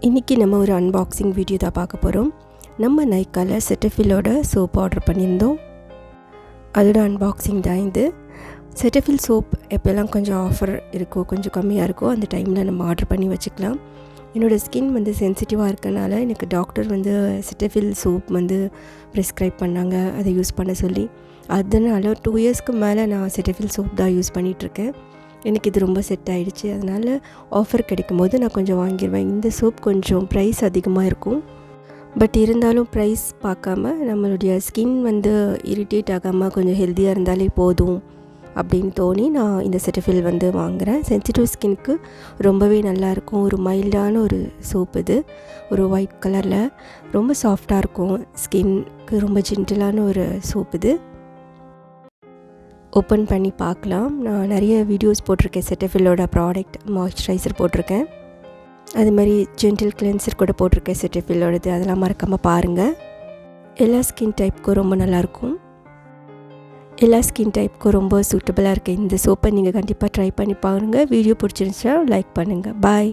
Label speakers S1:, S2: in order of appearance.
S1: இன்றைக்கி நம்ம ஒரு அன்பாக்சிங் வீடியோ தான் பார்க்க போகிறோம். நம்ம நைக்காவில் செட்டஃபிலோட சோப் ஆர்டர் பண்ணியிருந்தோம். அதோட அன்பாக்சிங் தான் இது. செட்டஃபில் சோப் எப்போல்லாம் கொஞ்சம் ஆஃபர் இருக்கோ, கொஞ்சம் கம்மியாக இருக்கோ, அந்த டைமில் நம்ம ஆர்டர் பண்ணி வச்சுக்கலாம். என்னோடய ஸ்கின் சென்சிட்டிவாக இருக்கனால எனக்கு டாக்டர் செட்டஃபில் சோப் ப்ரிஸ்கிரைப் பண்ணாங்க, அதை யூஸ் பண்ண சொல்லி. அதனால் 2 இயர்ஸ்க்கு மேலே நான் செட்டஃபில் சோப் தான் யூஸ் பண்ணிகிட்ருக்கேன். எனக்கு இது ரொம்ப செட் ஆகிடுச்சு. அதனால் ஆஃபர் கிடைக்கும் போது நான் கொஞ்சம் வாங்கிடுவேன். இந்த சோப் கொஞ்சம் ப்ரைஸ் அதிகமாக இருக்கும். பட் இருந்தாலும் ப்ரைஸ் பார்க்காம நம்மளுடைய ஸ்கின் இரிட்டேட் ஆகாமல் கொஞ்சம் ஹெல்த்தியாக இருந்தாலே போதும் அப்படின்னு தோணி நான் இந்த செட்டஃபில் வாங்குகிறேன். சென்சிட்டிவ் ஸ்கின்க்கு ரொம்பவே நல்லாயிருக்கும். ஒரு மைல்டான ஒரு சோப் இது. ஒரு ஒயிட் கலரில் ரொம்ப சாஃப்டாக இருக்கும். ஸ்கின்க்கு ரொம்ப ஜென்டிலான ஒரு சோப் இது. ஓப்பன் பண்ணி பார்க்கலாம். நான் நிறைய வீடியோஸ் போட்டிருக்கேன். செட்டஃபிலோட ப்ராடக்ட் மாய்ஸ்சரைசர் போட்டிருக்கேன். அது மாதிரி ஜென்டில் கிளென்சர் கூட போட்டிருக்கேன் செட்டஃபிலோடது. அதெல்லாம் மறக்காமல் பாருங்கள். எல்லா ஸ்கின் டைப்புக்கும் ரொம்ப நல்லாயிருக்கும். எல்லா ஸ்கின் டைப்புக்கும் ரொம்ப சூட்டபுளாக இருக்குது இந்த சோப்பை. நீங்கள் கண்டிப்பாக ட்ரை பண்ணி பாருங்கள். வீடியோ பிடிச்சிருந்துச்சா லைக் பண்ணுங்கள். பாய்.